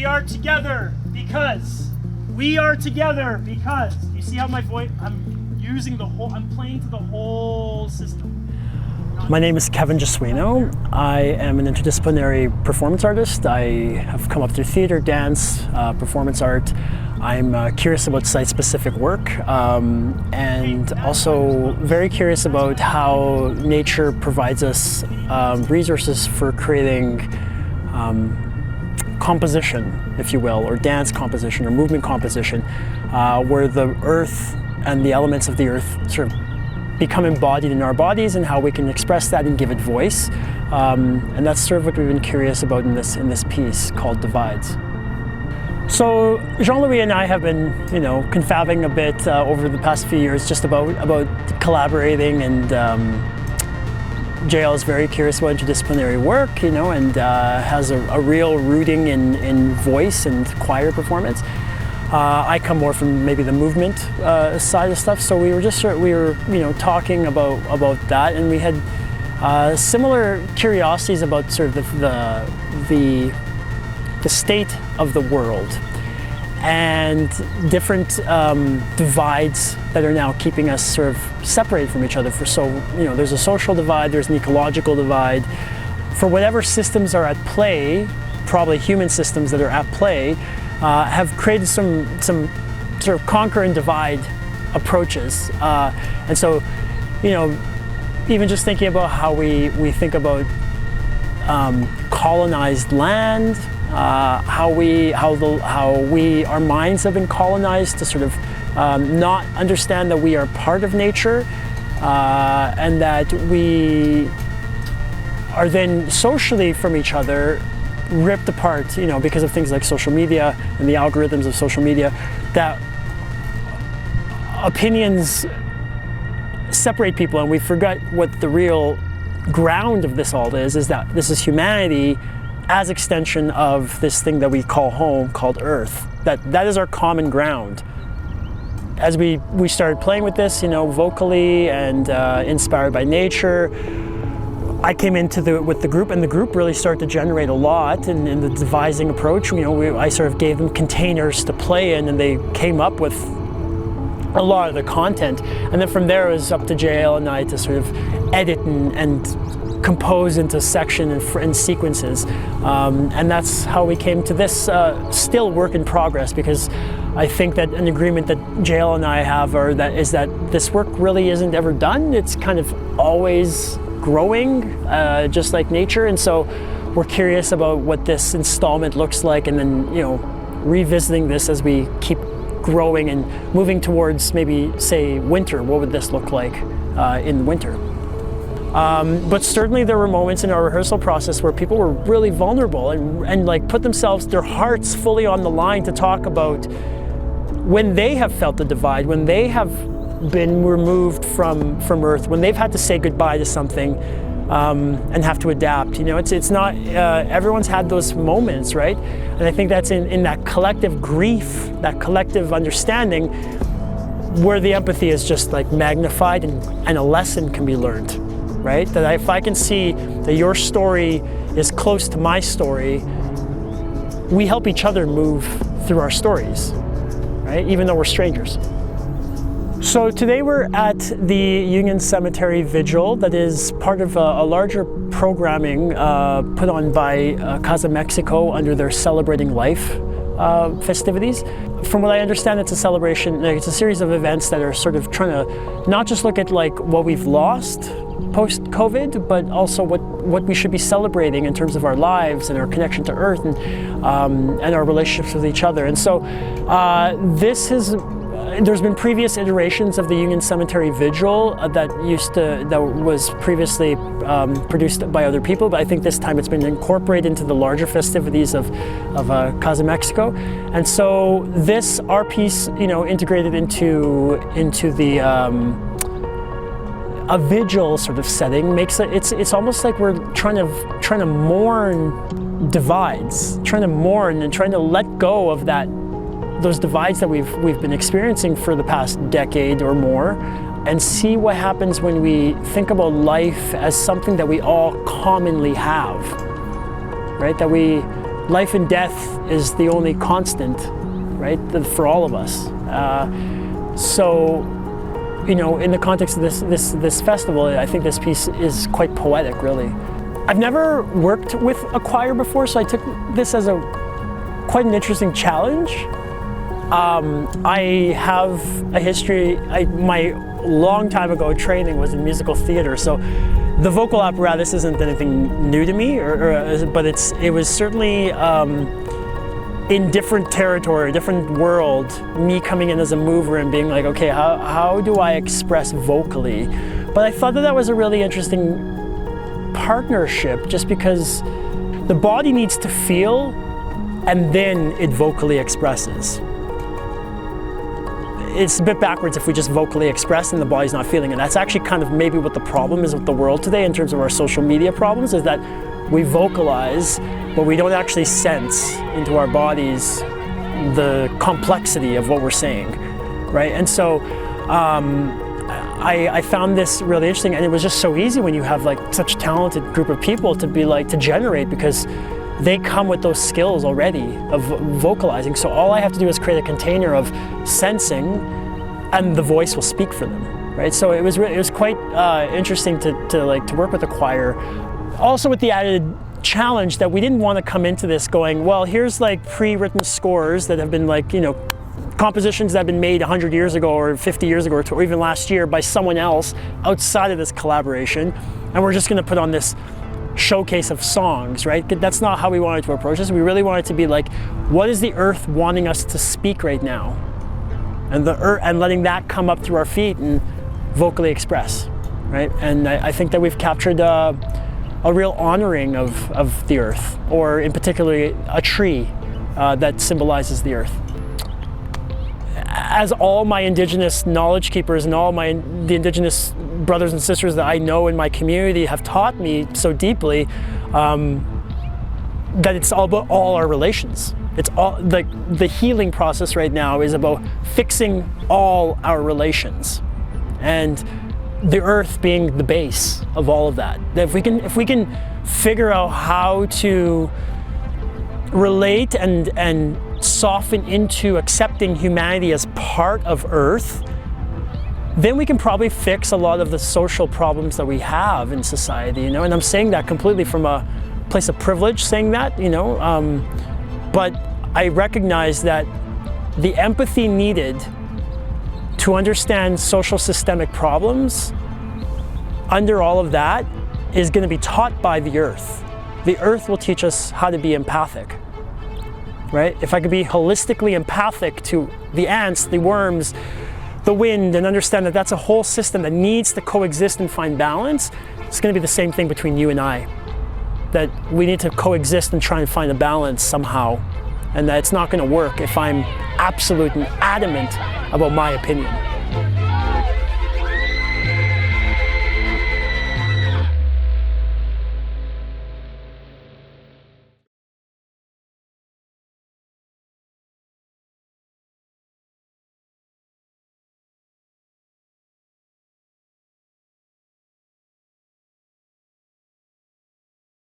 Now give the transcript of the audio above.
We are together because we are together because you see how my voice, I'm playing to the whole system. My name is Kevin Jesuino. I am an interdisciplinary performance artist. I have come up through theater, dance, performance art. I'm curious about site-specific work and also very curious about how nature provides us resources for creating composition, if you will, or dance composition or movement composition, where the earth and the elements of the earth sort of become embodied in our bodies and how we can express that and give it voice. And that's sort of what we've been curious about in this piece called Divides. So Jean-Louis and I have been, confabing a bit over the past few years just about collaborating, and JL is very curious about interdisciplinary work, and has a real rooting in voice and choir performance. I come more from maybe the movement side of stuff, so we were talking about that, and we had similar curiosities about sort of the state of the world and different divides that are now keeping us sort of separated from each other. There's a social divide, there's an ecological divide. For whatever systems are at play, probably human systems that are at play, have created some sort of conquer and divide approaches. And so, even just thinking about how we think about colonized land, how our minds have been colonized to sort of not understand that we are part of nature, and that we are then socially from each other ripped apart, because of things like social media and the algorithms of social media, that opinions separate people, and we forget what the real ground of this all is that this is humanity as extension of this thing that we call home, called Earth. That is our common ground. As we started playing with this, vocally and inspired by nature, I came with the group, and the group really started to generate a lot in the devising approach. I sort of gave them containers to play in, and they came up with a lot of the content. And then from there, it was up to JL and I to sort of edit and compose into section and sequences. And that's how we came to this still work in progress, because I think that an agreement that JL and I have is that this work really isn't ever done. It's kind of always growing, just like nature. And so we're curious about what this installment looks like, and then revisiting this as we keep growing and moving towards maybe, say, winter. What would this look like in winter? But certainly there were moments in our rehearsal process where people were really vulnerable and like put their hearts fully on the line to talk about when they have felt the divide, when they have been removed from Earth, when they've had to say goodbye to something and have to adapt. It's not, everyone's had those moments, right? And I think that's in that collective grief, that collective understanding, where the empathy is just like magnified and a lesson can be learned, right? That if I can see that your story is close to my story, we help each other move through our stories, right? Even though we're strangers. So today we're at the Union Cemetery Vigil, that is part of a larger programming put on by Casa Mexico under their Celebrating Life festivities. From what I understand, it's a celebration, it's a series of events that are sort of trying to not just look at like what we've lost post-COVID, but also what we should be celebrating in terms of our lives and our connection to Earth and our relationships with each other. And so there's been previous iterations of the Union Cemetery Vigil that was previously produced by other people, but I think this time it's been incorporated into the larger festivities of Casa Mexico. And so our piece, integrated into the a vigil sort of setting makes it's almost like we're trying to mourn divides, trying to mourn and trying to let go of those divides that we've been experiencing for the past decade or more, and see what happens when we think about life as something that we all commonly have, right? That we life and death is the only constant, right, for all of us. So, you know, in the context of this festival, I think this piece is quite poetic, really. I've never worked with a choir before, so I took this as quite an interesting challenge. I have a history, my long time ago training was in musical theater, so the vocal apparatus isn't anything new to me, but it was certainly in different territory, different world, me coming in as a mover and being like, okay, how do I express vocally? But I thought that was a really interesting partnership, just because the body needs to feel and then it vocally expresses. It's a bit backwards if we just vocally express and the body's not feeling it. That's actually kind of maybe what the problem is with the world today in terms of our social media problems, is that we vocalize, but we don't actually sense into our bodies the complexity of what we're saying, right? And so I found this really interesting, and it was just so easy when you have like such a talented group of people to generate, because they come with those skills already of vocalizing. So all I have to do is create a container of sensing, and the voice will speak for them, right? So it was quite interesting to work with the choir. Also with the added challenge that we didn't want to come into this going, well, here's like pre-written scores that have been like, you know, compositions that have been made 100 years ago or 50 years ago or even last year by someone else outside of this collaboration, and we're just going to put on this showcase of songs, right? That's not how we wanted to approach this. We really wanted to be like, what is the earth wanting us to speak right now? And and letting that come up through our feet and vocally express, right? And I think that we've captured a real honoring of the earth, or in particular a tree that symbolizes the earth. As all my Indigenous knowledge keepers and all the Indigenous brothers and sisters that I know in my community have taught me so deeply, that it's all about all our relations. It's all like the healing process right now is about fixing all our relations, and the earth being the base of all of that. If we can figure out how to relate and soften into accepting humanity as part of earth, then we can probably fix a lot of the social problems that we have in society, you know. And I'm saying that completely from a place of privilege, saying that, you know, but I recognize that the empathy needed to understand social systemic problems under all of that is going to be taught by the earth. The earth will teach us how to be empathic, right? If I could be holistically empathic to the ants, the worms, the wind, and understand that that's a whole system that needs to coexist and find balance, it's going to be the same thing between you and I. That we need to coexist and try and find a balance somehow, and that it's not going to work if I'm absolute and adamant about my opinion.